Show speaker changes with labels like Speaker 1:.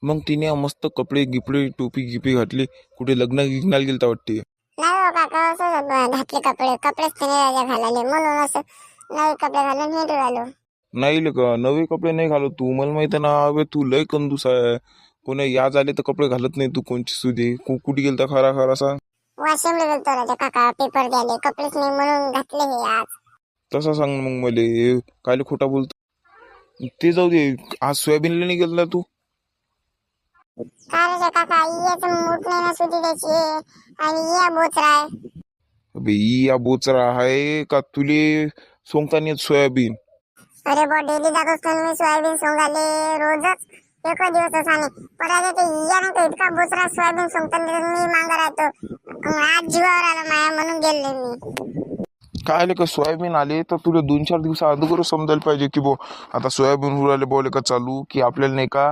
Speaker 1: मग तिने मस्त कपडे गिपडे टोपी गिपी घातली, कुठे लग्न गिग्नाला गेलता वाटते.
Speaker 2: नाही हो काका, असं घातले कपडेच तिने राजा घालाले, म्हणून असं नवे कपडे घालून हिंडू राहिलो.
Speaker 1: नाही का नवे कपडे नाही घालत तू, मला माहित आहे ना. अबे तू लय कंजूस आहे. कोणी याद आले तर कपडे घालत नाही तू कोणची सुधी. कुठे गेलता खरा खरा सांग.
Speaker 2: वाशिमला गेलतो राजा काका, पेपर द्यायले, कपडेच नाही म्हणून घातले हे आज.
Speaker 1: तसा सांग मग मले, कायले खोटा बोलतो. ते जाऊ दे, आज सोयाबीनला नाही गेलता तू.
Speaker 2: काय राजा काका, याचं मूठ नाही ना सुधी द्यायची, आणि या बोचरा आहे.
Speaker 1: अबे ई या बोचरा आहे का तुले सोंगता नाही येत सोयाबीन.
Speaker 2: अरे बा, डेली जात असतो मी सोयाबीन सोंगाले, रोजच एक दिवस आणि पण आता ते या नाही का इतका बोचरा सोयाबीन सोंगताना मी मांगा राहतो. आज जीवावर आला माया, म्हणून गेले मी.
Speaker 1: काय आले का सोयाबीन आले तर तुला 2-4 दिवसा अगोदर समजायला पाहिजे की बो आता सोयाबीन उराले बोले का चालू, की आपल्याला नाही का